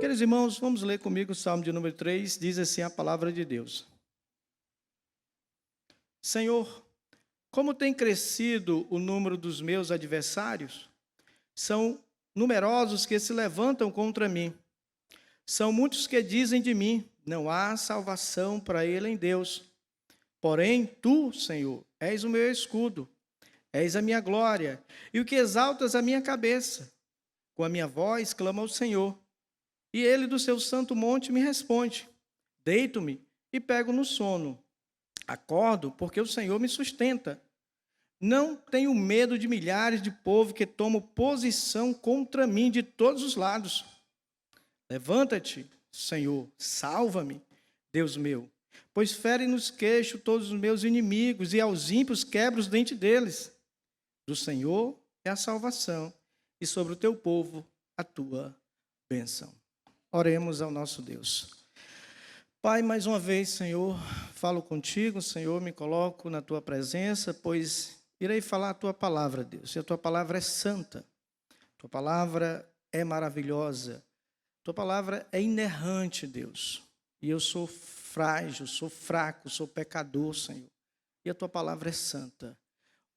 Queridos irmãos, vamos ler comigo o Salmo de número 3, diz assim a palavra de Deus. Senhor, como tem crescido o número dos meus adversários? São numerosos que se levantam contra mim. São muitos que dizem de mim, não há salvação para ele em Deus. Porém, tu, Senhor, és o meu escudo, és a minha glória, e o que exaltas a minha cabeça. Com a minha voz clamo ao Senhor, e ele do seu santo monte me responde. Deito-me e pego no sono. Acordo porque o Senhor me sustenta. Não tenho medo de milhares de povo que tomam posição contra mim de todos os lados. Levanta-te, Senhor, salva-me, Deus meu, pois fere nos queixos todos os meus inimigos e aos ímpios quebra os dentes deles. Do Senhor é a salvação e sobre o teu povo a tua bênção. Oremos ao nosso Deus. Pai, mais uma vez, Senhor, falo contigo, Senhor, me coloco na tua presença, pois irei falar a tua palavra, Deus, e a tua palavra é santa, a tua palavra é maravilhosa, a tua palavra é inerrante, Deus, e eu sou frágil, sou fraco, sou pecador, Senhor, e a tua palavra é santa.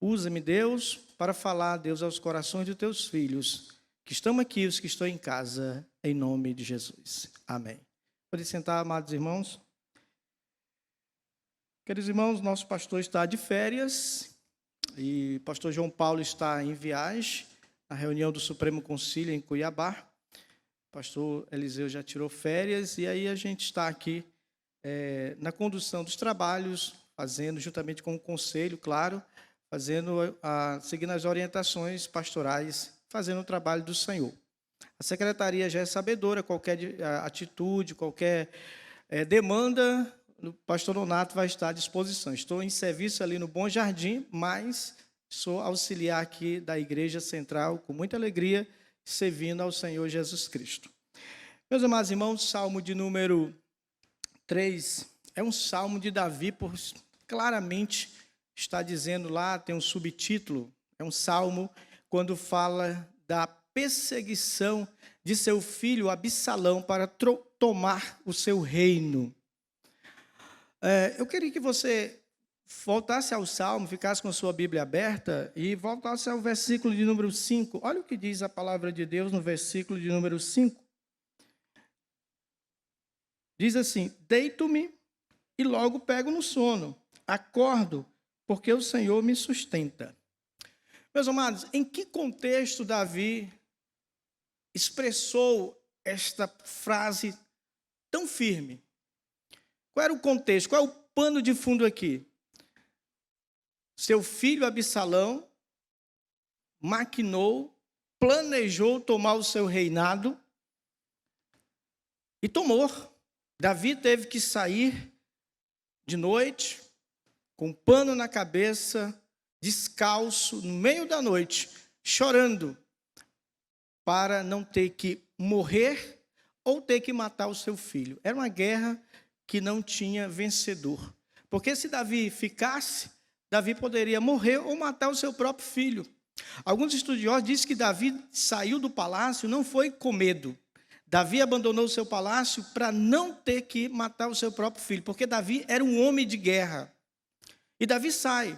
Usa-me, Deus, para falar, Deus, aos corações de teus filhos, que estão aqui, os que estão em casa, em nome de Jesus. Amém. Pode sentar, amados irmãos. Queridos irmãos, nosso pastor está de férias e o pastor João Paulo está em viagem, na reunião do Supremo Concílio em Cuiabá. O pastor Eliseu já tirou férias e aí a gente está aqui na condução dos trabalhos, fazendo, juntamente com o conselho, claro, seguindo as orientações pastorais, fazendo o trabalho do Senhor. A secretaria já é sabedora, qualquer atitude, qualquer demanda, o pastor Nonato vai estar à disposição. Estou em serviço ali no Bom Jardim, mas sou auxiliar aqui da Igreja Central, com muita alegria, servindo ao Senhor Jesus Cristo. Meus amados irmãos, Salmo de número 3 é um salmo de Davi, claramente está dizendo lá, tem um subtítulo, é um salmo quando fala da perseguição de seu filho Absalão para tomar o seu reino. Eu queria que você voltasse ao Salmo, ficasse com a sua Bíblia aberta e voltasse ao versículo de número 5. Olha o que diz a palavra de Deus no versículo de número 5. Diz assim: deito-me e logo pego no sono. Acordo porque o Senhor me sustenta. Meus amados, em que contexto Davi expressou esta frase tão firme? Qual era o contexto? Qual é o pano de fundo aqui? Seu filho Absalão maquinou, planejou tomar o seu reinado e tomou. Davi teve que sair de noite, com um pano na cabeça, descalço, no meio da noite, chorando, para não ter que morrer ou ter que matar o seu filho. Era uma guerra que não tinha vencedor. Porque se Davi ficasse, Davi poderia morrer ou matar o seu próprio filho. Alguns estudiosos dizem que Davi saiu do palácio, não foi com medo. Davi abandonou o seu palácio para não ter que matar o seu próprio filho, porque Davi era um homem de guerra. E Davi sai.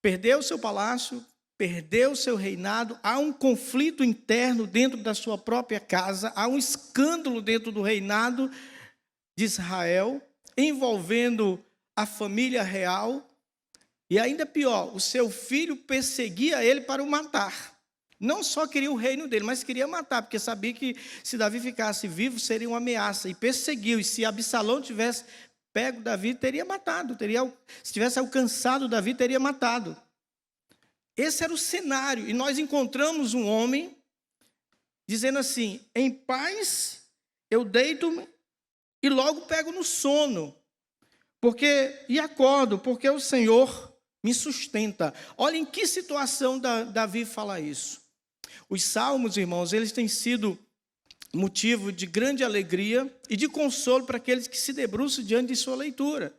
Perdeu o seu palácio, perdeu o seu reinado, há um conflito interno dentro da sua própria casa, há um escândalo dentro do reinado de Israel, envolvendo a família real, e ainda pior, o seu filho perseguia ele para o matar. Não só queria o reino dele, mas queria matar, porque sabia que se Davi ficasse vivo, seria uma ameaça, e perseguiu, e se Absalão tivesse pego Davi, teria matado, se tivesse alcançado Davi, teria matado. Esse era o cenário, e nós encontramos um homem dizendo assim: em paz eu deito-me e logo pego no sono, e acordo, porque o Senhor me sustenta. Olha em que situação Davi fala isso. Os salmos, irmãos, eles têm sido motivo de grande alegria e de consolo para aqueles que se debruçam diante de sua leitura.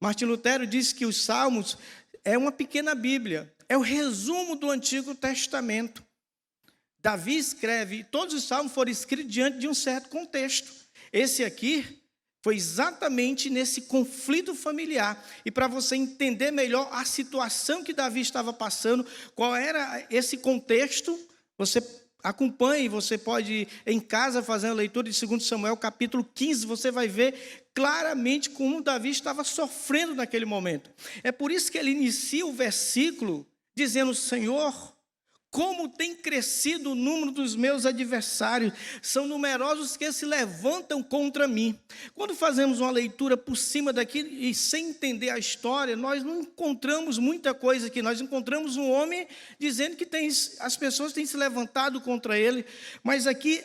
Martim Lutero disse que os salmos é uma pequena Bíblia, é o resumo do Antigo Testamento. Davi escreve, todos os salmos foram escritos diante de um certo contexto. Esse aqui foi exatamente nesse conflito familiar. E para você entender melhor a situação que Davi estava passando, qual era esse contexto, você acompanhe, você pode ir em casa fazer a leitura de 2 Samuel, capítulo 15, você vai ver claramente como Davi estava sofrendo naquele momento. É por isso que ele inicia o versículo dizendo: Senhor, como tem crescido o número dos meus adversários, são numerosos que se levantam contra mim. Quando fazemos uma leitura por cima daqui e sem entender a história, nós não encontramos muita coisa aqui. Nós encontramos um homem dizendo que as pessoas têm se levantado contra ele, mas aqui,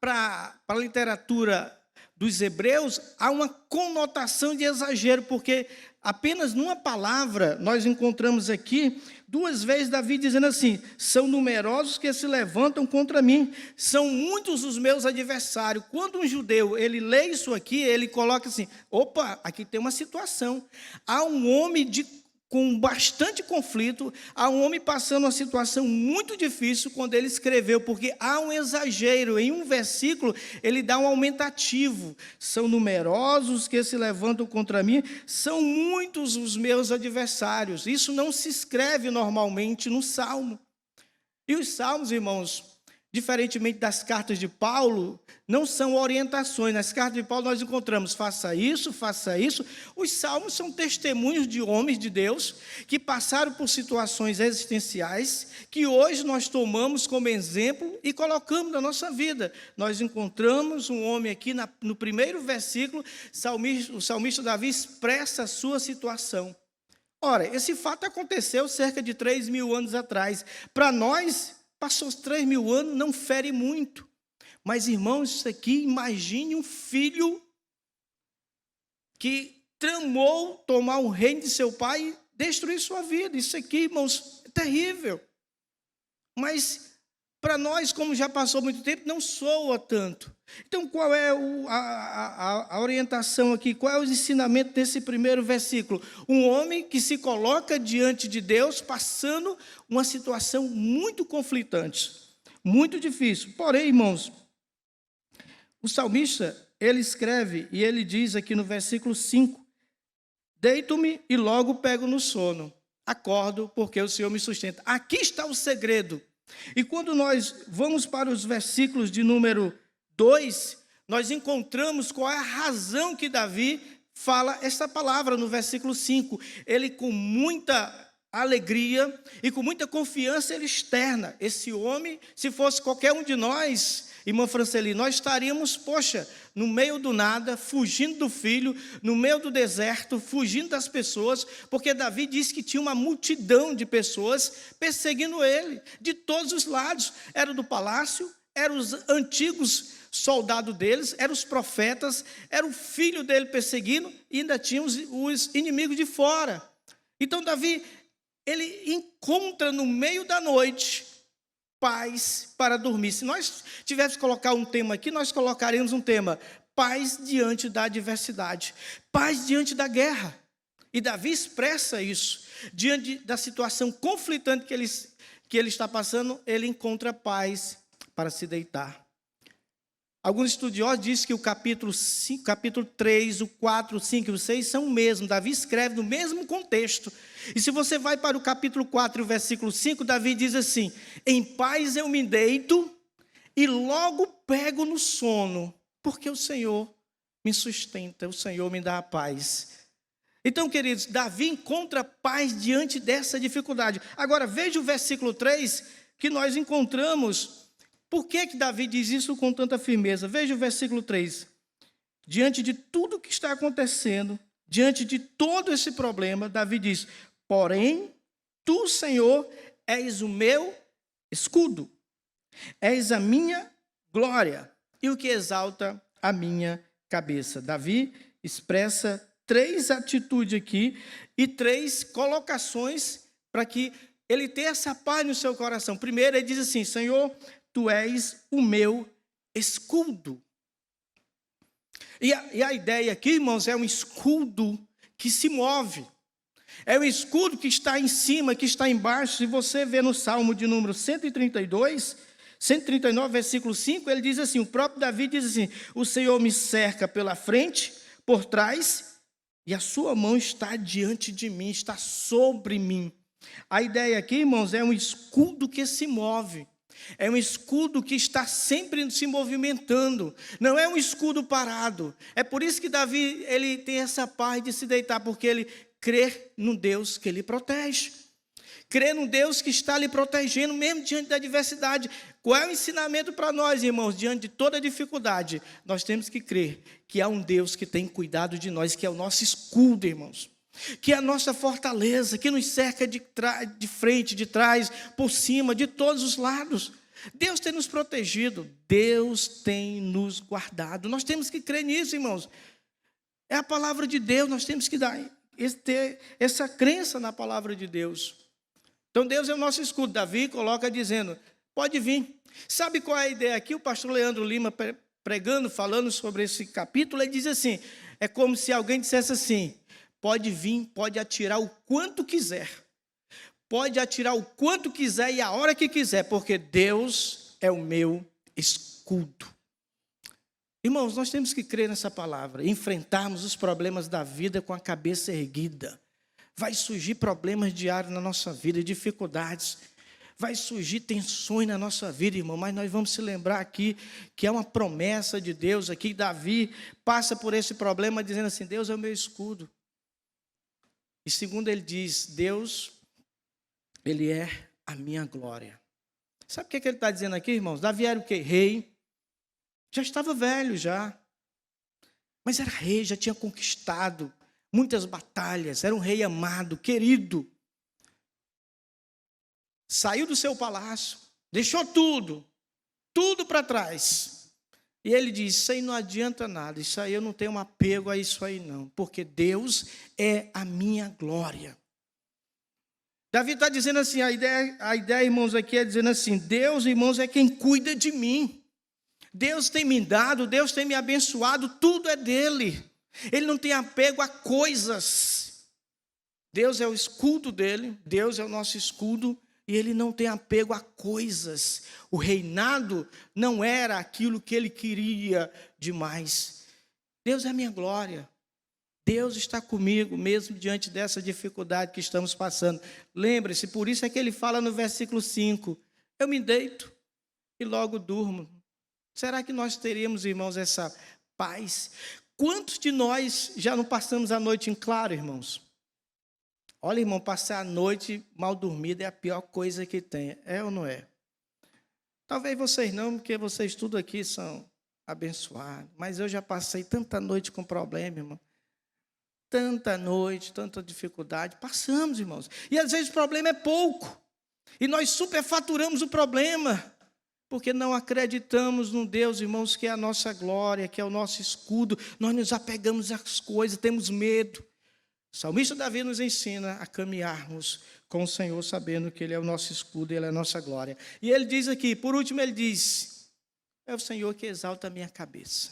para a literatura dos hebreus, há uma conotação de exagero, porque apenas numa palavra nós encontramos aqui 2 vezes Davi dizendo assim: são numerosos que se levantam contra mim, são muitos os meus adversários. Quando um judeu ele lê isso aqui, ele coloca assim: opa, aqui tem uma situação. Há um homem com bastante conflito, há um homem passando uma situação muito difícil quando ele escreveu, porque há um exagero. Em um versículo, ele dá um aumentativo. São numerosos que se levantam contra mim, são muitos os meus adversários. Isso não se escreve normalmente no Salmo. E os Salmos, irmãos, diferentemente das cartas de Paulo, não são orientações. Nas cartas de Paulo nós encontramos: faça isso, faça isso. Os salmos são testemunhos de homens de Deus que passaram por situações existenciais que hoje nós tomamos como exemplo e colocamos na nossa vida. Nós encontramos um homem aqui no primeiro versículo, o salmista Davi expressa a sua situação. Ora, esse fato aconteceu cerca de 3.000 anos atrás. Para nós, passou 3.000 anos, não fere muito. Mas, irmãos, isso aqui, imagine um filho que tramou tomar o reino de seu pai e destruir sua vida. Isso aqui, irmãos, é terrível. Mas, para nós, como já passou muito tempo, não soa tanto. Então, qual é a orientação aqui? Qual é o ensinamento desse primeiro versículo? Um homem que se coloca diante de Deus, passando uma situação muito conflitante, muito difícil. Porém, irmãos, o salmista, ele escreve e ele diz aqui no versículo 5: deito-me e logo pego no sono, acordo porque o Senhor me sustenta. Aqui está o segredo. E quando nós vamos para os versículos de número 2, nós encontramos qual é a razão que Davi fala essa palavra no versículo 5. Ele, com muita alegria e com muita confiança, ele externa: esse homem, se fosse qualquer um de nós, irmã Franceli, nós estaríamos, no meio do nada, fugindo do filho, no meio do deserto, fugindo das pessoas, porque Davi disse que tinha uma multidão de pessoas perseguindo ele, de todos os lados. Era do palácio, eram os antigos soldados deles, eram os profetas, era o filho dele perseguindo, e ainda tinha os inimigos de fora. Então Davi, ele encontra no meio da noite paz para dormir. Se nós tivéssemos que colocar um tema aqui, nós colocaríamos um tema: paz diante da adversidade, paz diante da guerra. E Davi expressa isso. Diante da situação conflitante que ele está passando, ele encontra paz para se deitar. Alguns estudiosos dizem que o capítulo 3, o 4, o 5 e o 6 são o mesmo. Davi escreve no mesmo contexto. E se você vai para o capítulo 4 e o versículo 5, Davi diz assim: em paz eu me deito e logo pego no sono, porque o Senhor me sustenta, o Senhor me dá a paz. Então, queridos, Davi encontra paz diante dessa dificuldade. Agora, veja o versículo 3, que nós encontramos. Por que Davi diz isso com tanta firmeza? Veja o versículo 3. Diante de tudo que está acontecendo, diante de todo esse problema, Davi diz: porém, tu, Senhor, és o meu escudo, és a minha glória e o que exalta a minha cabeça. Davi expressa 3 atitudes aqui e 3 colocações para que ele tenha essa paz no seu coração. Primeiro, ele diz assim: Senhor, tu és o meu escudo. E a ideia aqui, irmãos, é um escudo que se move. É um escudo que está em cima, que está embaixo. Se você vê no Salmo de número 132, 139, versículo 5, ele diz assim, o próprio Davi diz assim, o Senhor me cerca pela frente, por trás, e a sua mão está diante de mim, está sobre mim. A ideia aqui, irmãos, é um escudo que se move. É um escudo que está sempre se movimentando. Não é um escudo parado. É por isso que Davi, ele tem essa paz de se deitar, porque ele crê no Deus que ele protege. Crê no Deus que está lhe protegendo, mesmo diante da adversidade. Qual é o ensinamento para nós, irmãos? Diante de toda dificuldade, nós temos que crer que há um Deus que tem cuidado de nós, que é o nosso escudo, irmãos. Que é a nossa fortaleza, que nos cerca de frente, de trás, por cima, de todos os lados. Deus tem nos protegido, Deus tem nos guardado. Nós temos que crer nisso, irmãos. É a palavra de Deus, nós temos que ter essa crença na palavra de Deus. Então Deus é o nosso escudo. Davi coloca dizendo, pode vir. Sabe qual é a ideia aqui? O pastor Leandro Lima pregando, falando sobre esse capítulo, ele diz assim, é como se alguém dissesse assim, pode vir, pode atirar o quanto quiser. Pode atirar o quanto quiser e a hora que quiser, porque Deus é o meu escudo. Irmãos, nós temos que crer nessa palavra, enfrentarmos os problemas da vida com a cabeça erguida. Vai surgir problemas diários na nossa vida, dificuldades. Vai surgir tensões na nossa vida, irmão, mas nós vamos se lembrar aqui que é uma promessa de Deus aqui. Davi passa por esse problema dizendo assim, Deus é o meu escudo. E segundo ele diz, Deus, ele é a minha glória. Sabe o que ele está dizendo aqui, irmãos? Davi era o quê? Rei. Já estava velho já. Mas era rei, já tinha conquistado muitas batalhas. Era um rei amado, querido. Saiu do seu palácio, deixou tudo para trás. E ele diz, isso aí não adianta nada, isso aí eu não tenho um apego a isso aí não, porque Deus é a minha glória. Davi está dizendo assim, a ideia, irmãos, aqui é dizendo assim, Deus, irmãos, é quem cuida de mim. Deus tem me dado, Deus tem me abençoado, tudo é dele. Ele não tem apego a coisas. Deus é o escudo dele, Deus é o nosso escudo, e ele não tem apego a coisas. O reinado não era aquilo que ele queria demais. Deus é a minha glória. Deus está comigo, mesmo diante dessa dificuldade que estamos passando. Lembre-se, por isso é que ele fala no versículo 5, eu me deito e logo durmo. Será que nós teríamos, irmãos, essa paz? Quantos de nós já não passamos a noite em claro, irmãos? Olha, irmão, passar a noite mal dormido é a pior coisa que tem. É ou não é? Talvez vocês não, porque vocês tudo aqui são abençoados. Mas eu já passei tanta noite com problema, irmão. Tanta noite, tanta dificuldade. Passamos, irmãos. E às vezes o problema é pouco. E nós superfaturamos o problema. Porque não acreditamos num Deus, irmãos, que é a nossa glória, que é o nosso escudo. Nós nos apegamos às coisas, temos medo. O salmista Davi nos ensina a caminharmos com o Senhor, sabendo que Ele é o nosso escudo, Ele é a nossa glória. E ele diz aqui, por último ele diz, é o Senhor que exalta a minha cabeça.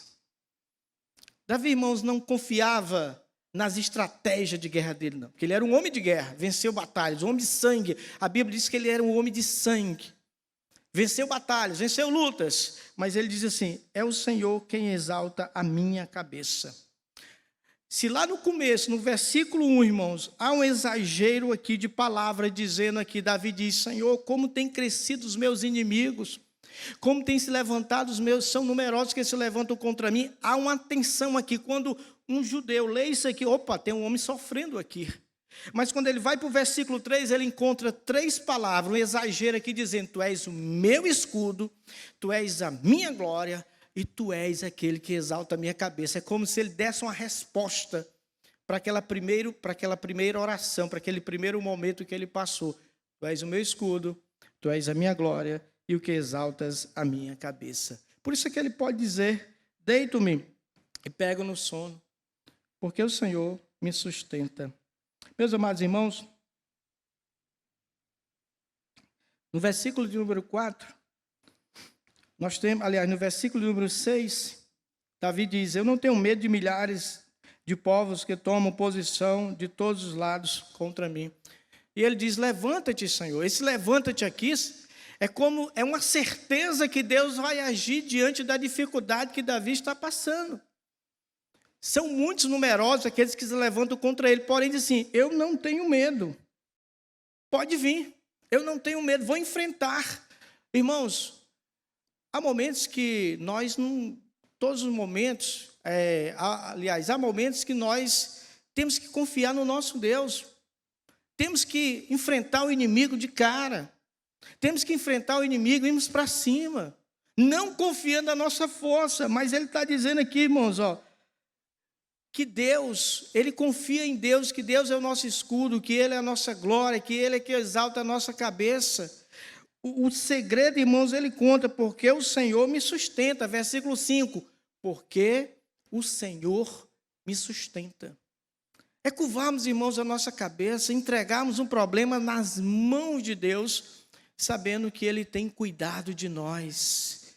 Davi, irmãos, não confiava nas estratégias de guerra dele, não. Porque ele era um homem de guerra, venceu batalhas, um homem de sangue. A Bíblia diz que ele era um homem de sangue. Venceu batalhas, venceu lutas. Mas ele diz assim, é o Senhor quem exalta a minha cabeça. Se lá no começo, no versículo 1, irmãos, há um exagero aqui de palavra, dizendo aqui, Davi diz, Senhor, como tem crescido os meus inimigos, como tem se levantado os meus, são numerosos que se levantam contra mim. Há uma tensão aqui, quando um judeu lê isso aqui, opa, tem um homem sofrendo aqui. Mas quando ele vai para o versículo 3, ele encontra 3 palavras, um exagero aqui, dizendo, tu és o meu escudo, tu és a minha glória, e tu és aquele que exalta a minha cabeça. É como se ele desse uma resposta para aquela primeira oração, para aquele primeiro momento que ele passou. Tu és o meu escudo, tu és a minha glória e o que exaltas a minha cabeça. Por isso é que ele pode dizer, deito-me e pego no sono, porque o Senhor me sustenta. Meus amados irmãos, no versículo de número 4, nós temos, aliás, no versículo número 6, Davi diz, eu não tenho medo de milhares de povos que tomam posição de todos os lados contra mim. E ele diz, levanta-te, Senhor. Esse levanta-te aqui É uma certeza que Deus vai agir diante da dificuldade que Davi está passando. São muitos numerosos aqueles que se levantam contra ele, porém dizem assim: eu não tenho medo. Pode vir, eu não tenho medo, vou enfrentar. Irmãos, há momentos que nós não, todos os momentos, há momentos que nós temos que confiar no nosso Deus. Temos que enfrentar o inimigo de cara. Temos que enfrentar o inimigo e irmos para cima. Não confiando na nossa força, mas ele está dizendo aqui, irmãos, que Deus, ele confia em Deus, que Deus é o nosso escudo, que ele é a nossa glória, que ele é que exalta a nossa cabeça. O segredo, irmãos, ele conta: porque o Senhor me sustenta. Versículo 5, porque o Senhor me sustenta. É curvarmos, irmãos, a nossa cabeça, entregarmos um problema nas mãos de Deus, sabendo que ele tem cuidado de nós.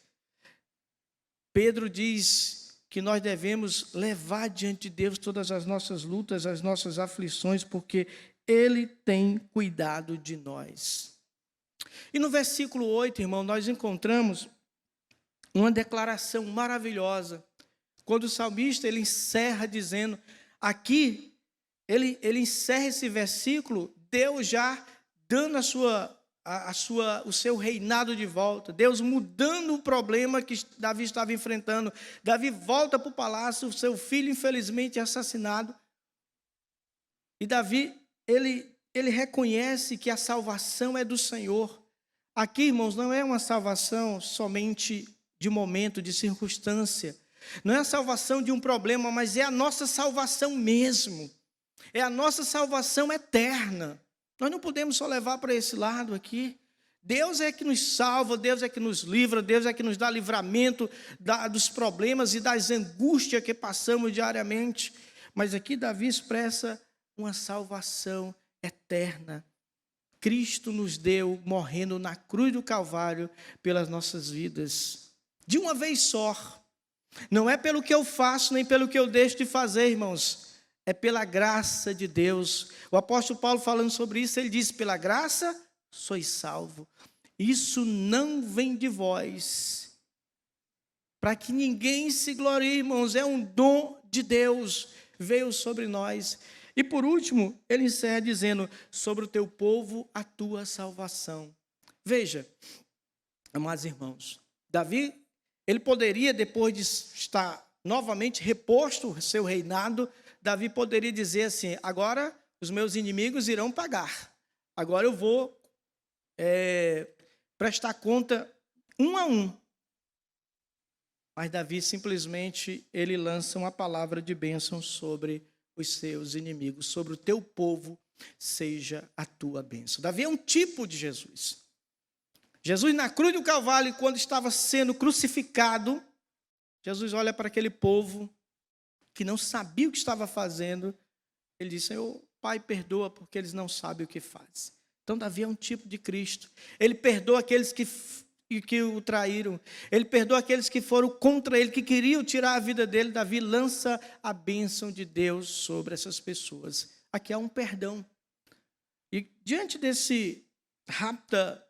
Pedro diz que nós devemos levar diante de Deus todas as nossas lutas, as nossas aflições, porque ele tem cuidado de nós. E no versículo 8, irmão, nós encontramos uma declaração maravilhosa, quando o salmista ele encerra dizendo, aqui, ele encerra esse versículo, Deus já dando o seu reinado de volta, Deus mudando o problema que Davi estava enfrentando. Davi volta para o palácio, seu filho infelizmente é assassinado, e Davi, ele reconhece que a salvação é do Senhor. Aqui, irmãos, não é uma salvação somente de momento, de circunstância, não é a salvação de um problema, mas é a nossa salvação mesmo, é a nossa salvação eterna. Nós não podemos só levar para esse lado aqui. Deus é que nos salva, Deus é que nos livra, Deus é que nos dá livramento dos problemas e das angústias que passamos diariamente. Mas aqui Davi expressa uma salvação eterna. Cristo nos deu, morrendo na cruz do Calvário, pelas nossas vidas, de uma vez só. Não é pelo que eu faço, nem pelo que eu deixo de fazer, irmãos. É pela graça de Deus. O apóstolo Paulo, falando sobre isso, ele diz: pela graça sois salvo. Isso não vem de vós, para que ninguém se glorie, irmãos. É um dom de Deus, veio sobre nós. E por último, ele encerra dizendo: sobre o teu povo a tua salvação. Veja, amados irmãos, Davi, ele poderia, depois de estar novamente reposto o seu reinado, Davi poderia dizer assim: agora os meus inimigos irão pagar, agora eu vou prestar conta um a um. Mas Davi simplesmente, ele lança uma palavra de bênção sobre os seus inimigos: sobre o teu povo seja a tua bênção. Davi é um tipo de Jesus. Jesus na cruz do Calvário, quando estava sendo crucificado, Jesus olha para aquele povo que não sabia o que estava fazendo. Ele disse: Senhor, Pai, perdoa, porque eles não sabem o que fazem. Então Davi é um tipo de Cristo. Ele perdoa aqueles que o traíram. Ele perdoa aqueles que foram contra ele, que queriam tirar a vida dele. Davi lança a bênção de Deus sobre essas pessoas. Aqui há um perdão. E diante desse rápida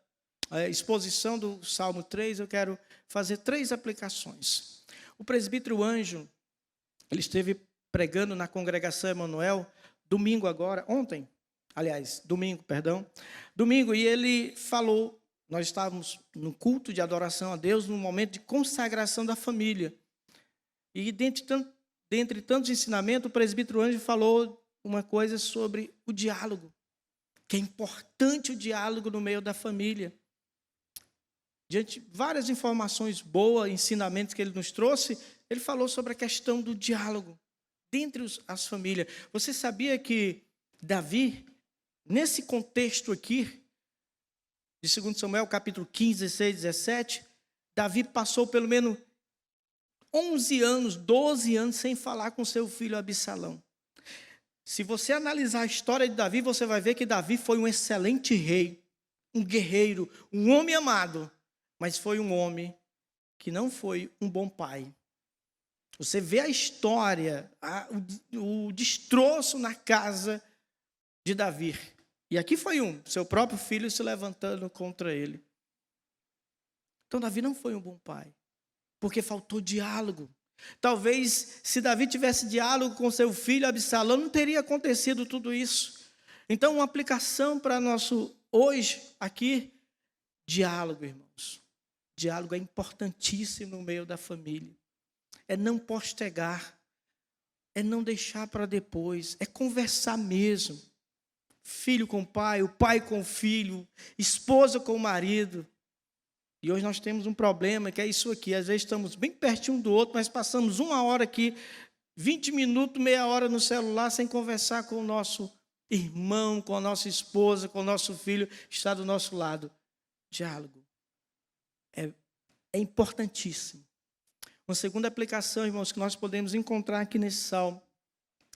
exposição do Salmo 3, eu quero fazer 3 aplicações. O presbítero Ângelo, ele esteve pregando na congregação Emanuel, domingo, e ele falou, nós estávamos no culto de adoração a Deus, num momento de consagração da família, e dentre tantos ensinamentos, o presbítero Ângelo falou uma coisa sobre o diálogo, que é importante o diálogo no meio da família. Diante de várias informações boas, ensinamentos que ele nos trouxe, ele falou sobre a questão do diálogo dentre as famílias. Você sabia que Davi, nesse contexto aqui, de 2 Samuel, capítulo 15, 16, 17, Davi passou pelo menos 11 anos, 12 anos sem falar com seu filho Absalão. Se você analisar a história de Davi, você vai ver que Davi foi um excelente rei, um guerreiro, um homem amado, mas foi um homem que não foi um bom pai. Você vê a história, o destroço na casa de Davi. E aqui foi seu próprio filho se levantando contra ele. Então, Davi não foi um bom pai, porque faltou diálogo. Talvez, se Davi tivesse diálogo com seu filho Absalão, não teria acontecido tudo isso. Então, uma aplicação para nosso hoje aqui, diálogo, irmãos. Diálogo é importantíssimo no meio da família. É não postergar, é não deixar para depois, é conversar mesmo. Filho com pai, o pai com o filho, esposa com o marido. E hoje nós temos um problema, que é isso aqui. Às vezes estamos bem pertinho um do outro, mas passamos 1 hora aqui, 20 minutos, meia hora no celular, sem conversar com o nosso irmão, com a nossa esposa, com o nosso filho, que está do nosso lado. Diálogo é importantíssimo. Uma segunda aplicação, irmãos, que nós podemos encontrar aqui nesse salmo,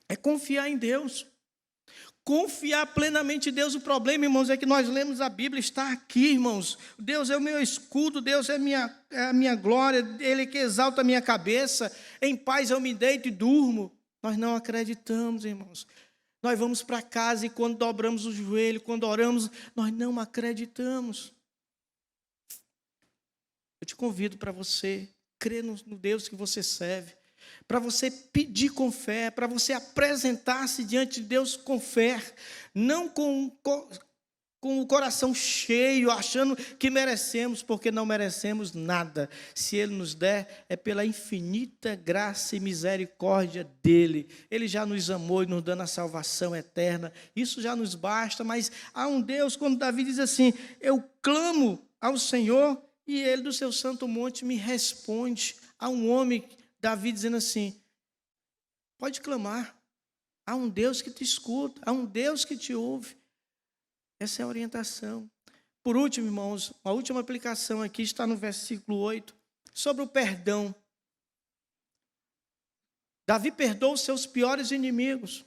é confiar em Deus. Confiar plenamente em Deus. O problema, irmãos, é que nós lemos a Bíblia, está aqui, irmãos. Deus é o meu escudo, Deus é a minha glória, Ele que exalta a minha cabeça. Em paz eu me deito e durmo. Nós não acreditamos, irmãos. Nós vamos para casa e quando dobramos o joelho, quando oramos, nós não acreditamos. Eu te convido para você crer no Deus que você serve, para você pedir com fé, para você apresentar-se diante de Deus com fé, não com o coração cheio, achando que merecemos, porque não merecemos nada. Se Ele nos der, é pela infinita graça e misericórdia dEle. Ele já nos amou e nos dando a salvação eterna. Isso já nos basta, mas há um Deus, quando Davi diz assim, eu clamo ao Senhor e Ele do seu santo monte me responde. Há um homem, Davi, dizendo assim, pode clamar. Há um Deus que te escuta, há um Deus que te ouve. Essa é a orientação. Por último, irmãos, a última aplicação aqui está no versículo 8, sobre o perdão. Davi perdoou os seus piores inimigos.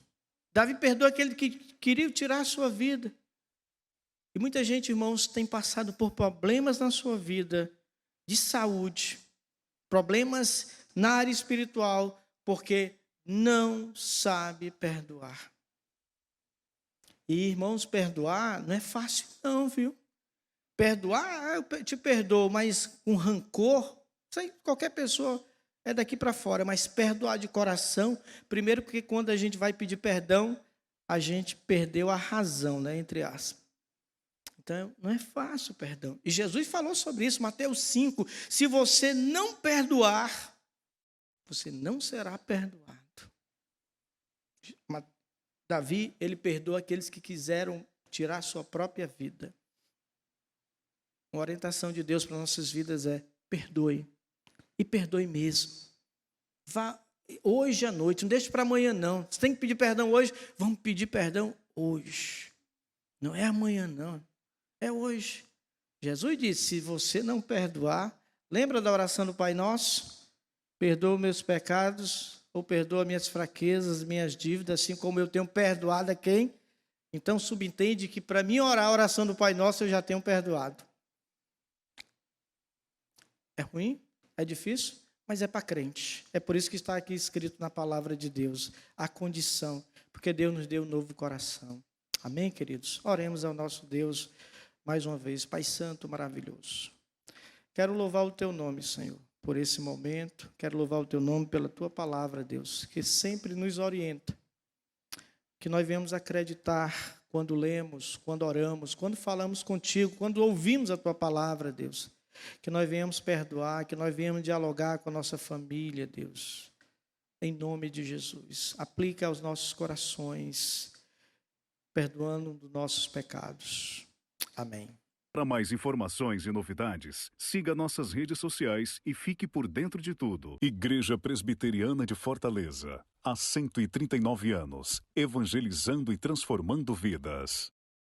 Davi perdoou aquele que queria tirar a sua vida. E muita gente, irmãos, tem passado por problemas na sua vida de saúde, problemas na área espiritual, porque não sabe perdoar. E, irmãos, perdoar não é fácil não, viu? Perdoar, eu te perdoo, mas com rancor, isso aí qualquer pessoa é daqui para fora, mas perdoar de coração, primeiro porque quando a gente vai pedir perdão, a gente perdeu a razão, né, entre aspas. Então, não é fácil o perdão. E Jesus falou sobre isso, Mateus 5, se você não perdoar, você não será perdoado. Davi, ele perdoa aqueles que quiseram tirar a sua própria vida. Uma orientação de Deus para nossas vidas é perdoe. E perdoe mesmo. Vá hoje à noite, não deixe para amanhã não. Você tem que pedir perdão hoje, vamos pedir perdão hoje. Não é amanhã não, é hoje. Jesus disse, se você não perdoar, lembra da oração do Pai Nosso? Perdoa meus pecados, ou perdoa minhas fraquezas, minhas dívidas, assim como eu tenho perdoado a quem? Então, subentende que para mim orar a oração do Pai Nosso, eu já tenho perdoado. É ruim? É difícil? Mas é para crente. É por isso que está aqui escrito na palavra de Deus, a condição, porque Deus nos deu um novo coração. Amém, queridos? Oremos ao nosso Deus mais uma vez. Pai Santo, maravilhoso. Quero louvar o Teu nome, Senhor, por esse momento. Quero louvar o Teu nome pela Tua palavra, Deus, que sempre nos orienta. Que nós venhamos acreditar quando lemos, quando oramos, quando falamos contigo, quando ouvimos a Tua palavra, Deus. Que nós venhamos perdoar, que nós venhamos dialogar com a nossa família, Deus. Em nome de Jesus. Aplica aos nossos corações, perdoando dos nossos pecados. Amém. Para mais informações e novidades, siga nossas redes sociais e fique por dentro de tudo. Igreja Presbiteriana de Fortaleza, há 139 anos, evangelizando e transformando vidas.